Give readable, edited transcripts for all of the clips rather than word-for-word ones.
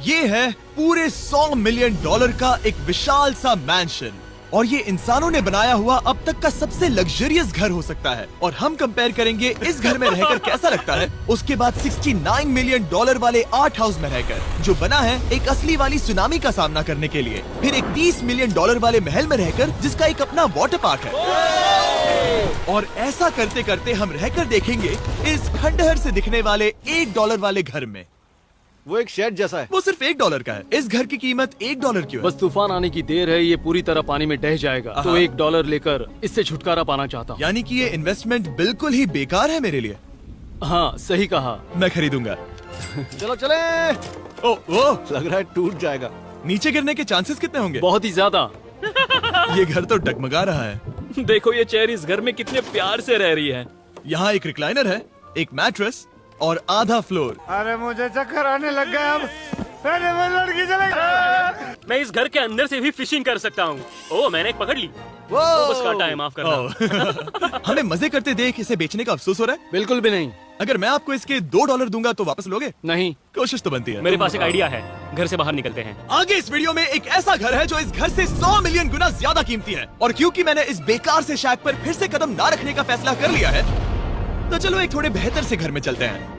ये है पूरे $100 मिलियन का एक विशाल सा मैंशन, और ये इंसानों ने बनाया हुआ अब तक का सबसे लग्जरियस घर हो सकता है। और हम कंपेयर करेंगे इस घर में रहकर कैसा लगता है उसके बाद $69 मिलियन वाले आर्ट हाउस में रहकर, जो बना है एक असली वाली सुनामी का सामना करने के लिए। फिर एक $30 मिलियन वाले महल में रहकर जिसका एक अपना वाटर पार्क है। और ऐसा करते करते हम रहकर देखेंगे इस खंडहर से दिखने वाले $1 वाले घर में। वो एक शेड जैसा है। वो सिर्फ $1 का है। इस घर की कीमत $1 क्यों है? बस तूफान आने की देर है, ये पूरी तरह पानी में ढह जाएगा, तो $1 लेकर इससे छुटकारा पाना चाहता हूँ। यानी कि ये इन्वेस्टमेंट बिल्कुल ही बेकार है मेरे लिए। हाँ सही कहा। मैं खरीदूंगा। चलो चले। ओ, लग रहा है टूट जाएगा। नीचे गिरने के चांसेस कितने होंगे? बहुत ही ज्यादा। ये घर तो डगमगा रहा है। देखो ये चेयर इस घर में कितने प्यार से रह रही है। यहाँ एक रिक्लाइनर है, एक मैट्रेस और आधा फ्लोर। अरे मुझे चक्कर आने लग गए अब। अरे वो लड़की चले। मैं इस घर के अंदर से भी फिशिंग कर सकता हूँ। ओह मैंने एक पकड़ ली। वो बस काटा है, माफ करना। हमें मजे करते देख इसे बेचने का अफसोस हो रहा है। बिल्कुल भी नहीं। अगर मैं आपको इसके $2 दूंगा तो वापस लोगे? नहीं। कोशिश तो बनती है। मेरे पास एक आइडिया है, घर से बाहर निकलते हैं। आगे इस वीडियो में एक ऐसा घर है जो इस घर से 100 मिलियन गुना ज्यादा कीमती है। और क्योंकि मैंने इस बेकार से शैक पर फिर से कदम ना रखने का फैसला कर लिया है, तो चलो एक थोड़े बेहतर से घर में चलते हैं।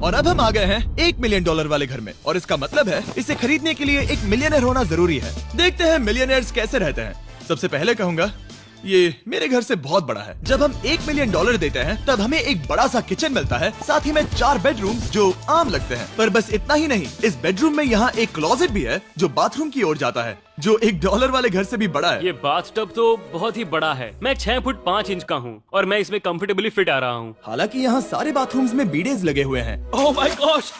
और अब हम आ गए हैं $1 मिलियन वाले घर में, और इसका मतलब है इसे खरीदने के लिए एक मिलियनर होना जरूरी है। देखते हैं मिलियनर्स कैसे रहते हैं। सबसे पहले कहूंगा ये मेरे घर से बहुत बड़ा है। जब हम $1 मिलियन देते हैं तब हमें एक बड़ा सा किचन मिलता है, साथ ही में 4 बेडरूम जो आम लगते हैं। पर बस इतना ही नहीं, इस बेडरूम में यहाँ एक क्लोजेट भी है जो बाथरूम की ओर जाता है, जो $1 वाले घर से भी बड़ा है। ये बाथटब तो बहुत ही बड़ा है। मैं 6 फुट 5 इंच का हूँ और मैं इसमें कंफर्टेबली फिट आ रहा हूँ। हालांकि यहाँ सारे बाथरूम्स में बीडेज लगे हुए हैं। Oh my gosh.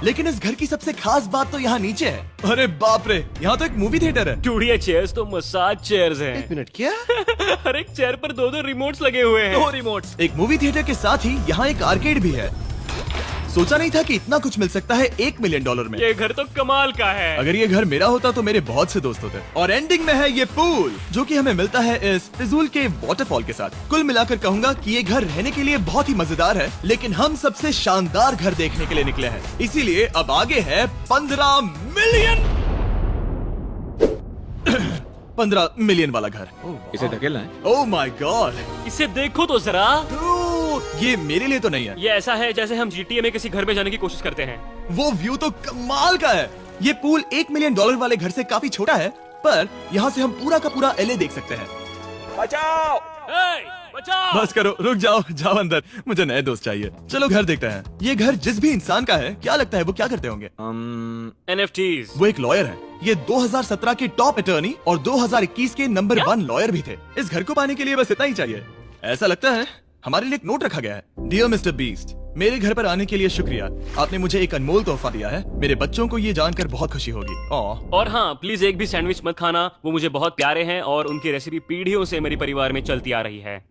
लेकिन इस घर की सबसे खास बात तो यहाँ नीचे है। अरे बाप रे, यहाँ तो एक मूवी थिएटर है। टूडिया चेयर्स तो मसाज चेयर्स हैं। एक मिनट, क्या? हर एक चेयर पर 2-2 रिमोट्स लगे हुए हैं। 2 रिमोट्स। एक मूवी थिएटर के साथ ही यहाँ एक आर्केड भी है। सोचा नहीं था कि इतना कुछ मिल सकता है $1 मिलियन में। ये घर तो कमाल का है। अगर ये घर मेरा होता तो मेरे बहुत से दोस्त होते। और एंडिंग में है ये पूल, जो कि हमें मिलता है इस फिजूल के वाटरफॉल के साथ। कुल मिलाकर कहूंगा कि ये घर रहने के लिए बहुत ही मजेदार है, लेकिन हम सबसे शानदार घर देखने के लिए निकले हैं, इसीलिए अब आगे है 15 मिलियन वाला घर। इसे धकेलना है। ओह माय गॉड, इसे देखो तो जरा। ये मेरे लिए तो नहीं है। ये ऐसा है जैसे हम GTA में किसी घर में जाने की कोशिश करते हैं। वो व्यू तो कमाल का है। ये पूल $1 मिलियन वाले घर से काफी छोटा है, पर यहाँ से हम पूरा का पूरा LA देख सकते हैं। बचाओ! बचाओ। बस करो, रुक जाओ, जाओ अंदर, मुझे नए दोस्त चाहिए। चलो घर देखते हैं। ये घर जिस भी इंसान का है, क्या लगता है वो क्या करते होंगे? NFTs। वो एक लॉयर है। ये 2017 के टॉप अटर्नी और 2021 के नंबर 1 लॉयर भी थे। इस घर को पाने के लिए बस इतना ही चाहिए। ऐसा लगता है हमारे लिए एक नोट रखा गया है। डियर मिस्टर बीस्ट, मेरे घर पर आने के लिए शुक्रिया। आपने मुझे एक अनमोल तोहफा दिया है। मेरे बच्चों को ये जानकर बहुत खुशी होगी। और हाँ, प्लीज एक भी सैंडविच मत खाना, वो मुझे बहुत प्यारे हैं और उनकी रेसिपी पीढ़ियों से मेरे परिवार में चलती आ रही है।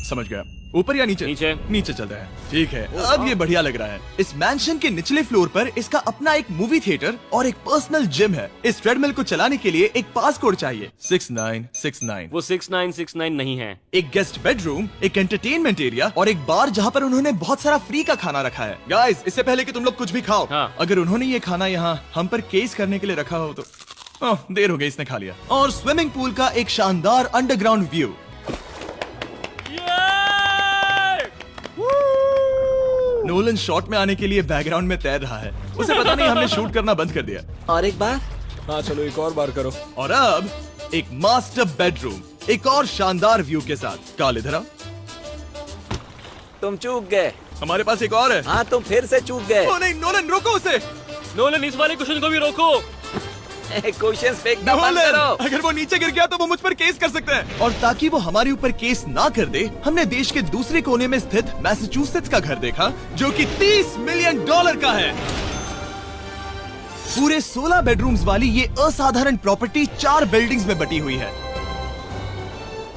समझ गया। ऊपर या नीचे? नीचे। नीचे चलते हैं। ठीक है, अब ये बढ़िया लग रहा है। इस मैंशन के निचले फ्लोर पर इसका अपना एक मूवी थिएटर और एक पर्सनल जिम है। इस ट्रेडमिल को चलाने के लिए एक पास कोड चाहिए, 6969। वो 6969 नहीं है। एक गेस्ट बेडरूम, एक एंटरटेनमेंट एरिया और एक बार जहाँ पर उन्होंने बहुत सारा फ्री का खाना रखा है। गाइस, इससे पहले कि तुम लोग कुछ भी खाओ, हाँ। अगर उन्होंने ये खाना यहाँ हम पर केस करने के लिए रखा हो तो देर हो गई, इसने खा लिया। और स्विमिंग पूल का एक शानदार अंडरग्राउंड व्यू। नोलन शॉट में आने के लिए बैकग्राउंड में तैर रहा है। उसे पता नहीं हमने शूट करना बंद कर दिया। और एक बार? हाँ चलो, एक और बार करो। और अब एक मास्टर बेडरूम, एक और शानदार व्यू के साथ। काल इधर आओ। तुम चूक गए। हमारे पास एक और है। हाँ तुम फिर से चूक गए। ओ नहीं, नोलन रोको उसे। नोलन, इस वाले क्वेश्चन को भी रोको। क्वेश्चन फेंकना बंद नोलन, करो। अगर वो नीचे गिर गया तो वो मुझ पर केस कर सकते हैं। और ताकि वो हमारे ऊपर केस ना कर दे, हमने देश के दूसरे कोने में स्थित मैसाचुसेट्स का घर देखा, जो कि $30 मिलियन का है। पूरे 16 बेडरूम्स वाली ये असाधारण प्रॉपर्टी 4 बिल्डिंग्स में बटी हुई है।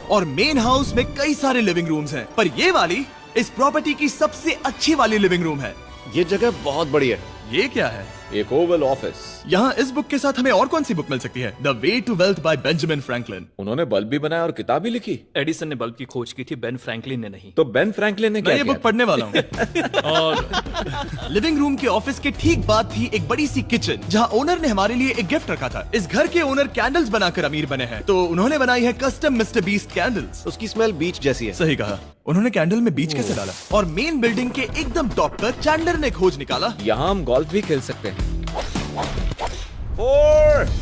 और मेन हाउस में कई सारे लिविंग रूम्स हैं, पर ये वाली इस प्रॉपर्टी की सबसे अच्छी वाली लिविंग रूम है। ये जगह बहुत बड़ी है। ये क्या है? एक ओवल ऑफिस। यहाँ इस बुक के साथ हमें और कौन सी बुक मिल सकती है? The way to wealth by Benjamin Franklin. उन्होंने बल्ब भी बनाया और किताब भी लिखी। एडिसन ने बल्ब की खोज की थी, बेन फ्रैंकलिन ने नहीं। तो बेन फ्रैंकलिन ने मैं क्या ये किया? बुक पढ़ने वाला हूँ। और लिविंग रूम के ऑफिस के ठीक बाद थी एक बड़ी सी किचन, जहाँ ओनर ने हमारे लिए एक गिफ्ट रखा था। इस घर के ओनर कैंडल्स बनाकर अमीर बने हैं, तो उन्होंने बनाई है कस्टम मिस्टर बीस्ट कैंडल्स। उसकी स्मेल बीच जैसी है। सही कहा। उन्होंने कैंडल में बीच कैसे डाला? और मेन बिल्डिंग के एकदम टॉप पर चैंडलर ने खोज निकाला। यहाँ हम गोल्फ भी खेल सकते हैं।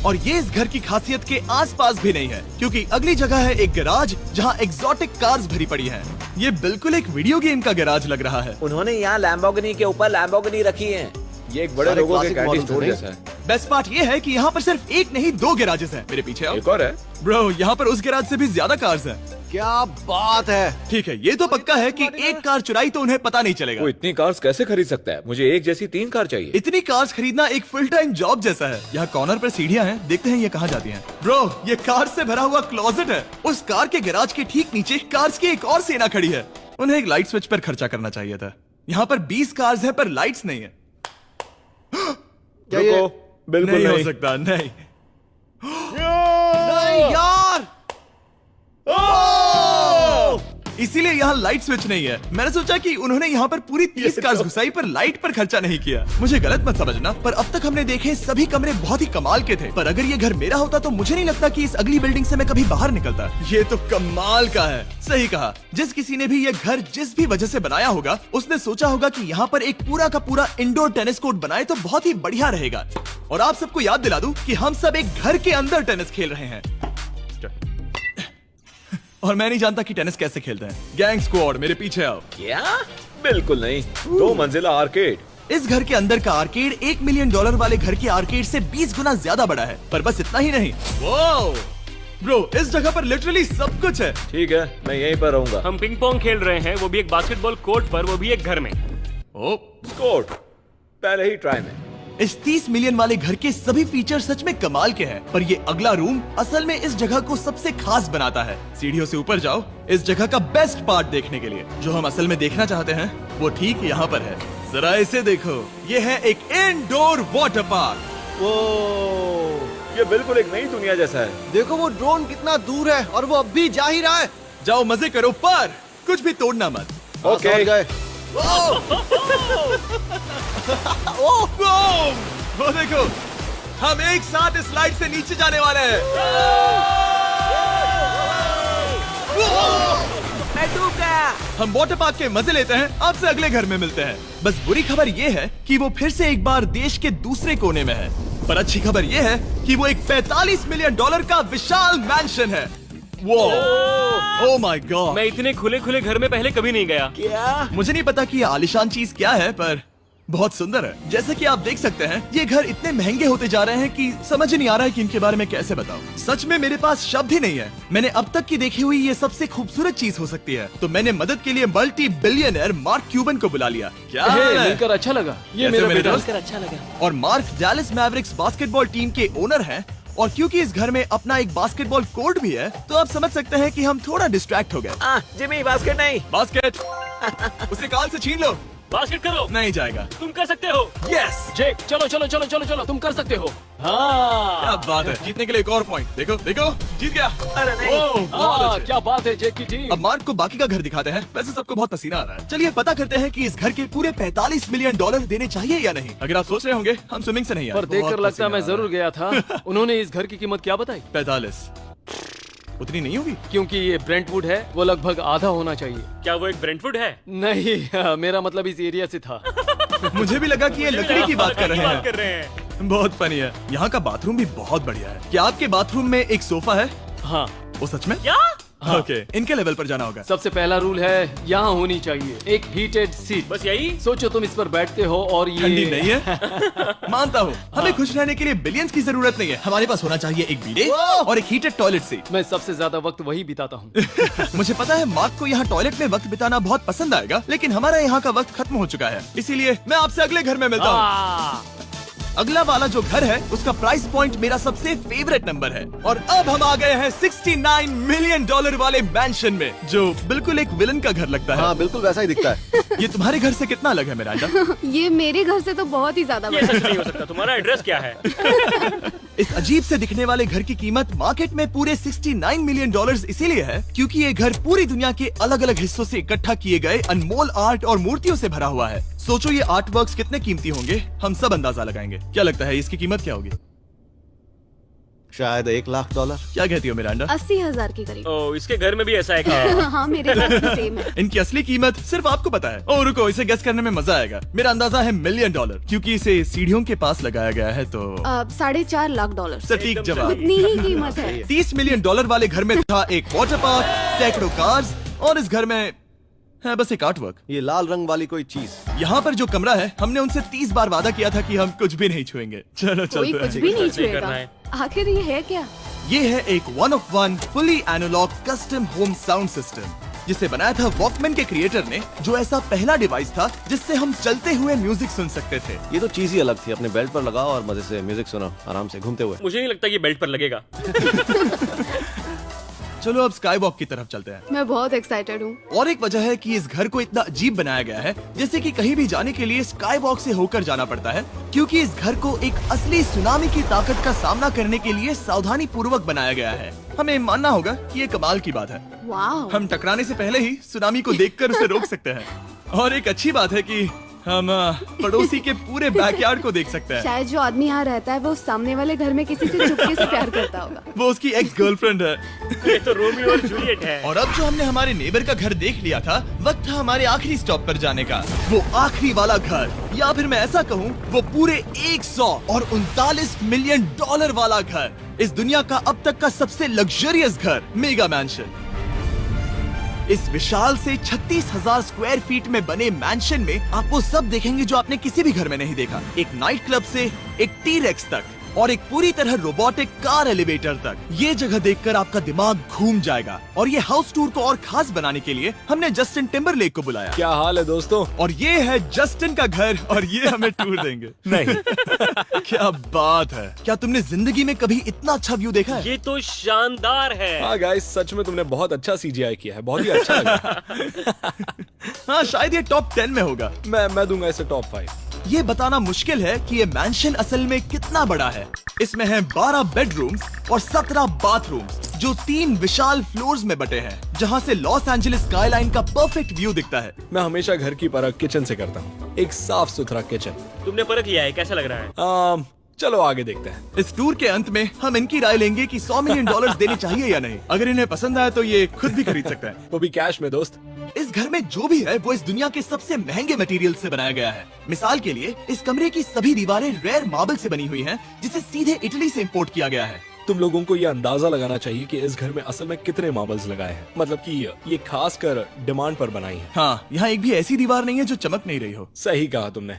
और ये इस घर की खासियत के आसपास भी नहीं है, क्योंकि अगली जगह है एक गैराज जहाँ एग्जॉटिक कार्स भरी पड़ी हैं। ये बिल्कुल एक वीडियो गेम का गैराज लग रहा है। उन्होंने यहाँ लैम्बोर्गिनी के ऊपर लैम्बोर्गिनी रखी है। ये एक बड़े सारे लोगों के classic कैंडी models स्टोर हैं। जैसा है। बेस्ट पार्ट ये है कि यहाँ पर सिर्फ एक नहीं 2 गैराजेस हैं। मेरे पीछे आओ। एक और है। ब्रो, यहाँ पर उस गैराज से भी ज्यादा कार्स हैं। क्या बात है। ठीक है, ये तो पक्का है कि एक कार चुराई तो उन्हें पता नहीं चलेगा। वो इतनी कार्स कैसे खरीद सकता है? मुझे एक जैसी 3 कार चाहिए। इतनी कार्स खरीदना एक फुल टाइम जॉब जैसा है। यहाँ कॉर्नर पर सीढ़ियाँ हैं, देखते हैं ये कहाँ जाती हैं। ब्रो, ये कार से भरा हुआ क्लोजेट है। उस कार के गैराज के ठीक नीचे कार्स की एक और सेना खड़ी है। उन्हें एक लाइट स्विच पर खर्चा करना चाहिए था। यहाँ पर 20 कार्स हैं पर लाइट्स नहीं है। क्या ये- रुको, बिल्कुल नहीं हो नहीं। सकता, नहीं। नहीं यार। इसीलिए यहाँ लाइट स्विच नहीं है। मैंने सोचा कि उन्होंने यहाँ पर पूरी 30 कार्स घुसाई पर लाइट पर खर्चा नहीं किया। मुझे गलत मत समझना, पर अब तक हमने देखे सभी कमरे बहुत ही कमाल के थे। पर अगर ये घर मेरा होता तो मुझे नहीं लगता कि इस अगली बिल्डिंग से मैं कभी बाहर निकलता। ये तो कमाल का है। सही कहा। जिस किसी ने भी ये घर जिस भी वजह से बनाया होगा, उसने सोचा होगा कि यहाँ पर एक पूरा का पूरा इंडोर टेनिस कोर्ट बनाए तो बहुत ही बढ़िया रहेगा। और आप सबको याद दिला दूं कि हम सब एक घर के अंदर टेनिस खेल रहे हैं। और मैं नहीं जानता कि टेनिस कैसे खेलते हैं। गैंग स्क्वाड, मेरे पीछे आओ। क्या? बिल्कुल नहीं। 2 मंजिला आर्केड। इस घर के अंदर का आर्केड $1 मिलियन वाले घर के आर्केड से 20 गुना ज्यादा बड़ा है। पर बस इतना ही नहीं। वाओ ब्रो, इस जगह पर लिटरली सब कुछ है। ठीक है, मैं यहीं पर रहूंगा। हम पिंग पोंग खेल रहे हैं, वो भी एक बास्केटबॉल कोर्ट पर, वो भी एक घर में। ओ, स्कोट पहले ही ट्राई में। इस 30 मिलियन वाले घर के सभी फीचर सच में कमाल के हैं, पर ये अगला रूम असल में इस जगह को सबसे खास बनाता है। सीढ़ियों से ऊपर जाओ इस जगह का बेस्ट पार्ट देखने के लिए। जो हम असल में देखना चाहते हैं वो ठीक यहाँ पर है। जरा इसे देखो, ये है एक इंडोर वाटर पार्क। ये बिल्कुल एक नई दुनिया जैसा है। देखो वो ड्रोन कितना दूर है और वो अब भी जा ही रहा है। जाओ मजे करो, पर कुछ भी तोड़ना मत। हाँ, ओके। समझ गए। वो देखो, हम एक साथ इस स्लाइड से नीचे जाने वाले हैं। मैं डूब गया। हम वाटर पार्क के मजे लेते हैं, आपसे अगले घर में मिलते हैं। बस बुरी खबर ये है कि वो फिर से एक बार देश के दूसरे कोने में है। पर अच्छी खबर ये है कि वो एक $45 मिलियन का विशाल मैंशन है। वो ओह माय गॉड। मैं इतने खुले खुले घर में पहले कभी नहीं गया। क्या? मुझे नहीं पता कि ये आलिशान चीज क्या है, पर बहुत सुंदर है। जैसे कि आप देख सकते हैं, ये घर इतने महंगे होते जा रहे हैं कि समझ नहीं आ रहा है कि इनके बारे में कैसे बताऊं। सच में मेरे पास शब्द ही नहीं है। मैंने अब तक की देखी हुई ये सबसे खूबसूरत चीज हो सकती है। तो मैंने मदद के लिए मल्टी बिलियनर मार्क क्यूबन को बुला लिया। क्या हे, हाल है? मिलकर अच्छा लगा। ये कैसे मेरा मेरे बेटा। दोस्त? अच्छा लगा। और mark Dallas Mavericks basketball team के ओनर हैं। और क्योंकि इस घर में अपना एक बास्केटबॉल कोर्ट भी है, तो आप समझ सकते हैं कि हम थोड़ा डिस्ट्रैक्ट हो गए। जिमी, बास्केट नहीं। बास्केट उसे काल से छीन लो। बास्केट करो। नहीं जाएगा। तुम कर सकते हो। यस, जेक, चलो चलो चलो चलो चलो, तुम कर सकते हो। क्या हाँ बात है। जीतने के लिए एक और पॉइंट। देखो देखो, जीत गया। अरे नहीं। ओह, बहुत हाँ, अच्छे। क्या बात है जेक की टीम। अब मार्क को बाकी का घर दिखाते हैं। वैसे सबको बहुत पसीना आ रहा है। चलिए पता करते हैं कि इस घर के पूरे $45 मिलियन देने चाहिए या नहीं। अगर आप सोच रहे होंगे हम स्विमिंग से नहीं आए, पर देखकर बहुत लगता है मैं पसीना आ जरूर गया था। उन्होंने इस घर की कीमत क्या बताई? 45 उतनी नहीं होगी। क्योंकि ये ब्रेंटवुड है, वो लगभग आधा होना चाहिए। क्या वो एक ब्रेंटफुड है? नहीं, मेरा मतलब इस एरिया से था। मुझे भी लगा कि ये लकड़ी की बात कर रहे बात कर हैं। रहे हैं। बहुत फनी है। यहाँ का बाथरूम भी बहुत बढ़िया है। क्या आपके बाथरूम में एक सोफा है? हाँ, वो सच में? क्या? ओके, इनके लेवल पर जाना होगा। सबसे पहला रूल है यहाँ होनी चाहिए एक हीटेड सीट। बस यही? सोचो तुम इस पर बैठते हो और ये ठंडी नहीं है। मानता हूँ, हमें खुश रहने के लिए बिलियंस की जरूरत नहीं है। हमारे पास होना चाहिए एक बिdet और एक हीटेड टॉयलेट सीट। मैं सबसे ज्यादा वक्त वही बिताता हूँ। मुझे पता है मार्क को यहाँ टॉयलेट में वक्त बिताना बहुत पसंद आएगा, लेकिन हमारा यहाँ का वक्त खत्म हो चुका है। इसीलिए मैं आपसे अगले घर में मिलता हूँ। अगला वाला जो घर है उसका प्राइस पॉइंट मेरा सबसे फेवरेट नंबर है। और अब हम आ गए हैं $69 मिलियन वाले मैंशन में, जो बिल्कुल एक विलन का घर लगता है। हाँ बिल्कुल वैसा ही दिखता है। ये तुम्हारे घर से कितना अलग है मिरांडा? ये मेरे घर से तो बहुत ही ज्यादा ये बड़ा सच नहीं हो सकता। तुम्हारा एड्रेस क्या है? इस अजीब से दिखने वाले घर की कीमत मार्केट में पूरे $69 मिलियन इसीलिए है क्योंकि ये घर पूरी दुनिया के अलग अलग हिस्सों से इकट्ठा किए गए अनमोल आर्ट और मूर्तियों से भरा हुआ है। सोचो ये आर्ट वर्क्स कितने कीमती होंगे, हम सब अंदाजा लगाएंगे। क्या लगता है इसकी कीमत क्या होगी? शायद $1 लाख। क्या कहती हो मिरांडा? 80,000 के करीब। ओ, इसके घर में भी ऐसा है क्या? हाँ मेरे घर भी सेम है। इनकी असली कीमत सिर्फ आपको पता है। ओ रुको, इसे गेस करने में मजा आएगा। मेरा अंदाजा है $1 मिलियन क्योंकि इसे सीढ़ियों के पास लगाया गया है। तो $4.5 लाख। सटीक जवाब। उतनी ही कीमत है। $30 मिलियन वाले घर में था एक वाटर पार्क, सैकड़ों कार्स और इस घर में है बस एक आर्ट वर्क। ये लाल रंग वाली कोई चीज। यहाँ पर जो कमरा है, हमने उनसे 30 बार वादा किया था कि हम कुछ भी नहीं छुएंगे। चलो कोई चलते कुछ हैं। भी नहीं सही करना छुएगा। है। आखिर ये है क्या? ये है एक 1 of 1 fully analog custom home sound system, जिसे बनाया था वॉकमैन के क्रिएटर ने, जो ऐसा पहला डिवाइस था जिससे हम चलते हुए म्यूजिक सुन सकते थे। ये तो चीज ही अलग थी। अपने बेल्ट पर लगाओ और मजे से म्यूजिक सुनो आराम से घूमते हुए। मुझे नहीं लगता ये बेल्ट पर लगेगा। चलो अब स्काई वॉक की तरफ चलते हैं। मैं बहुत एक्साइटेड हूँ। और एक वजह है कि इस घर को इतना अजीब बनाया गया है, जैसे कि कहीं भी जाने के लिए स्काई वॉक से होकर जाना पड़ता है, क्योंकि इस घर को एक असली सुनामी की ताकत का सामना करने के लिए सावधानी पूर्वक बनाया गया है। हमें मानना होगा कि ये कमाल की बात है। वाह। हम टकराने से पहले ही सुनामी को देखकर उसे रोक सकते हैं। और एक अच्छी बात है कि हम पड़ोसी के पूरे बैकयार्ड को देख सकते हैं। शायद जो आदमी यहाँ रहता है वो सामने वाले घर में किसी से चुपके से प्यार करता होगा। वो उसकी एक्स गर्लफ्रेंड है। ये तो रोमियो और जूलियट है। और अब जो हमने हमारे नेबर का घर देख लिया था, वक्त था हमारे आखिरी स्टॉप पर जाने का। वो आखिरी वाला घर, या फिर मैं ऐसा कहूँ, वो पूरे 139 मिलियन वाला घर, इस दुनिया का अब तक का सबसे लग्जरियस घर, मेगा मैंशन। इस विशाल से 36,000 स्क्वायर फीट में बने मैंशन में आप वो सब देखेंगे जो आपने किसी भी घर में नहीं देखा। एक नाइट क्लब से एक टी-रेक्स तक और एक पूरी तरह रोबोटिक कार एलिवेटर तक। ये जगह देखकर आपका दिमाग घूम जाएगा। और ये हाउस टूर को और खास बनाने के लिए हमने जस्टिन टिम्बरलेक को बुलाया। क्या हाल है दोस्तों? और ये है जस्टिन का घर और ये हमें टूर देंगे। नहीं। क्या बात है! क्या तुमने जिंदगी में कभी इतना अच्छा व्यू देखा है? ये तो शानदार है। हाँ गाइस, सच में तुमने बहुत अच्छा CGI किया है। बहुत ही अच्छा लगा। हाँ, शायद ये टॉप 10 में होगा। मैं दूंगा इसे टॉप 5। ये बताना मुश्किल है कि ये मैंशन असल में कितना बड़ा है। इसमें है 12 बेडरूम्स और 17 बाथरूम्स, जो 3 विशाल फ्लोर्स में बटे हैं, जहां से लॉस एंजलिस स्काईलाइन का परफेक्ट व्यू दिखता है। मैं हमेशा घर की परख किचन से करता हूँ। एक साफ सुथरा किचन। तुमने परख लिया है, कैसा लग रहा है? चलो आगे देखते हैं। इस टूर के अंत में हम इनकी राय लेंगे कि $100 मिलियन देने चाहिए या नहीं। अगर इन्हें पसंद आए तो ये खुद भी खरीद सकते हैं। वो भी कैश में दोस्त। इस घर में जो भी है वो इस दुनिया के सबसे महंगे मटेरियल से बनाया गया है। मिसाल के लिए इस कमरे की सभी दीवारें रेयर मार्बल से बनी हुई हैं, जिसे सीधे इटली से इंपोर्ट किया गया है। तुम लोगों को ये अंदाजा लगाना चाहिए कि इस घर में असल में कितने मार्बल्स लगाए हैं। मतलब कि ये खास कर डिमांड पर बनाई है। हाँ, यहाँ एक भी ऐसी दीवार नहीं है जो चमक नहीं रही हो। सही कहा तुमने।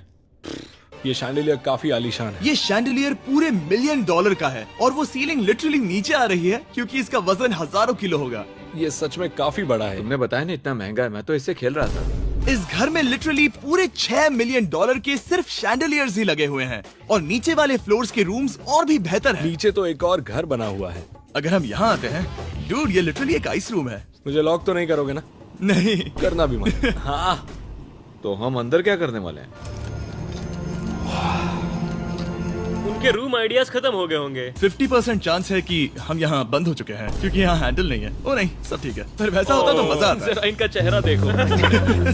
ये शैंडिलियर काफी आलीशान है। ये शैंडिलियर पूरे $1 मिलियन का है और वो सीलिंग लिटरली नीचे आ रही है क्योंकि इसका वजन हजारों किलो होगा। ये सच में काफी बड़ा है। तुमने बताया ना इतना महंगा है, मैं तो इससे खेल रहा था। इस घर में लिटरली पूरे $6 मिलियन के सिर्फ शैंडिलियर्स ही लगे हुए हैं और नीचे वाले फ्लोर्स के रूम्स और भी बेहतर हैं। नीचे तो एक और घर बना हुआ है। अगर हम यहाँ आते हैं, डूड, ये लिटरली एक आइस रूम है। मुझे लॉक तो नहीं करोगे ना? नहीं करना भी मत। हाँ, तो हम अंदर क्या करने वाले हैं? उनके रूम आइडियाज खत्म हो गए होंगे। 50% चांस है कि हम यहाँ बंद हो चुके हैं क्योंकि यहाँ हैंडल नहीं है। ओ नहीं, सब ठीक है। पर वैसा होता तो मजा आता। जरा इनका चेहरा देखो।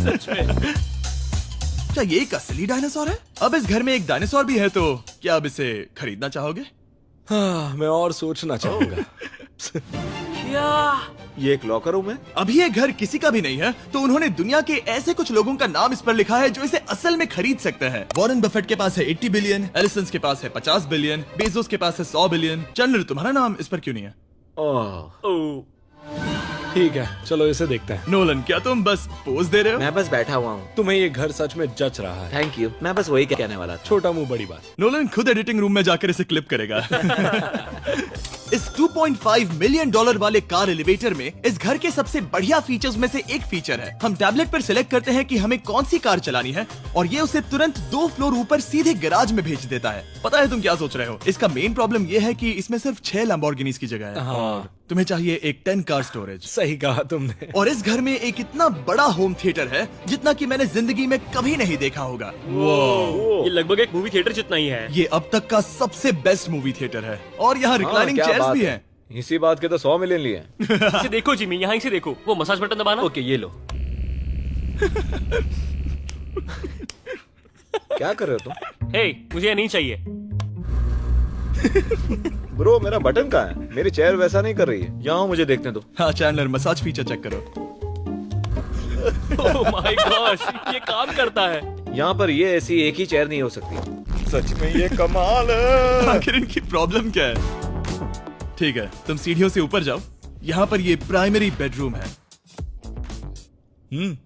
सच में। क्या ये एक असली डायनासोर है? अब इस घर में एक डायनासोर भी है, तो क्या अब इसे खरीदना चाहोगे? हाँ, मैं और सोचना चाहूंगा। ये एक लॉकर रूम है? अभी ये घर किसी का भी नहीं है, तो उन्होंने दुनिया के ऐसे कुछ लोगों का नाम इस पर लिखा है जो इसे असल में खरीद सकते हैं। वॉरेन बफेट के पास है 80 बिलियन, एलिसन के पास है 50 बिलियन, बेजोस के पास है 100 बिलियन। चंद्र, तुम्हारा नाम इस पर क्यों नहीं है? ओह, ठीक है, चलो इसे देखते हैं। नोलन, क्या तुम बस पोज दे रहे हो? मैं बस बैठा हुआ हूँ। तुम्हें ये घर सच में जच रहा है। थैंक यू, मैं बस वही कहने वाला था। छोटा मुंह बड़ी बात। नोलन खुद एडिटिंग रूम में जाकर इसे क्लिप करेगा। इस $2.5 मिलियन वाले कार एलिवेटर में इस घर के सबसे बढ़िया फीचर्स में से एक फीचर है। हम टैबलेट पर सिलेक्ट करते हैं कि हमें कौन सी कार चलानी है और ये उसे तुरंत 2 फ्लोर ऊपर सीधे गैराज में भेज देता है। पता है तुम क्या सोच रहे हो? इसका मेन प्रॉब्लम ये है कि इसमें सिर्फ 6 लैम्बोर्गिनीज की जगह है। हाँ। तुम्हें चाहिए एक 10 कार स्टोरेज। सही कहा तुमने। और इस घर में एक इतना बड़ा होम थिएटर है जितना कि मैंने जिंदगी में कभी नहीं देखा होगा। ये लगभग एक मूवी थिएटर जितना ही है। ये अब तक का सबसे बेस्ट मूवी थिएटर है और यहाँ रिक्लाइनिंग क्या चेयर्स बात भी है। हैं। इसी बात के तो 100 मिलियन लिए हैं। इसे देखो जिमी, यहाँ इसे देखो, वो मसाज बटन दबाना। ओके ये लो। क्या कर रहे हो तुम? हे, मुझे ये नहीं चाहिए। ब्रो मेरा बटन कहाँ है? मेरी चेयर वैसा नहीं कर रही है। यहाँ मुझे देखने दो। हाँ चैंडलर, मसाज फीचर चेक करो। ओह माय गॉश, ये काम करता है। यहाँ पर ये ऐसी एक ही चेयर नहीं हो सकती। सच में ये कमाल है। आखिर इनकी प्रॉब्लम क्या है? ठीक है, तुम सीढ़ियों से ऊपर जाओ। यहाँ पर ये प्राइमरी बेडरूम है।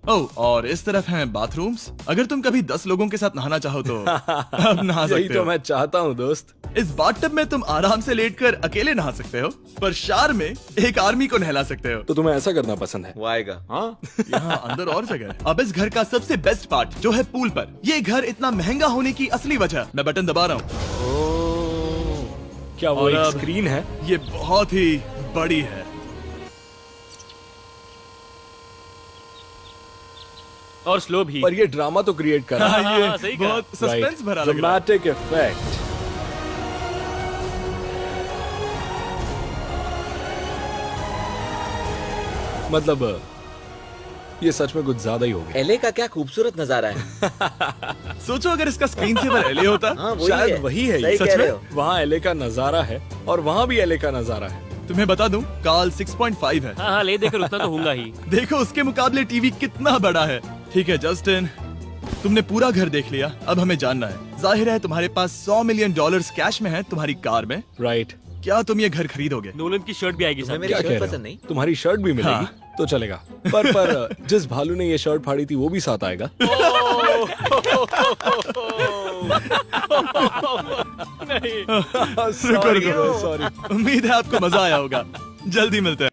ओह, और इस तरफ हैं बाथरूम्स। अगर तुम कभी 10 लोगों के साथ नहाना चाहो तो अब नहा यही सकते तो हो। मैं चाहता हूँ दोस्त। इस बाथटब में तुम आराम से लेटकर अकेले नहा सकते हो, पर शार में एक आर्मी को नहला सकते हो। तो तुम्हें ऐसा करना पसंद है? वो आएगा। हाँ यहाँ अंदर और जगह है। अब इस घर का सबसे बेस्ट पार्ट जो है पूल पर। ये घर इतना महंगा होने की असली वजह, मैं बटन दबा रहा हूँ। क्या वो और एक अब- स्क्रीन है? ये बहुत ही बड़ी है। और स्लो भी। पर ये ड्रामा तो क्रिएट कर रहा है। हाँ, ये हाँ, सही कहा। बहुत सस्पेंस भरा लग रहा है। Dramatic effect. मतलब ये सच में कुछ ज्यादा ही हो गया। एले का क्या खूबसूरत नजारा है। सोचो अगर इसका स्क्रीन सेवर एलए होता। हाँ वही शायद है। वही है ये। सही सच कह में? रहे हो। वहाँ एले का नजारा है और वहाँ भी एले का नजारा है। तुम्हें बता दूं, काल 6.5 है। हाँ हाँ, ले देकर उतना तो होगा ही। देखो उसके मुकाबले टीवी कितना बड़ा है। ठीक है जस्टिन, तुमने पूरा घर देख लिया। अब हमें जानना है, जाहिर है तुम्हारे पास $100 मिलियन कैश में है तुम्हारी कार में। राइट। क्या तुम ये घर खरीदोगे? नोलन की शर्ट भी आएगी तुम्हें साथ। मेरी क्या शर्ट कह रहे पसंद हो? नहीं? तुम्हारी शर्ट भी मिलेगी हाँ। तो चलेगा। पर जिस भालू ने ये शर्ट फाड़ी थी वो भी साथ आएगा। शुक्र करो। सॉरी। उम्मीद है आपको मजा आया होगा। जल्दी मिलते हैं।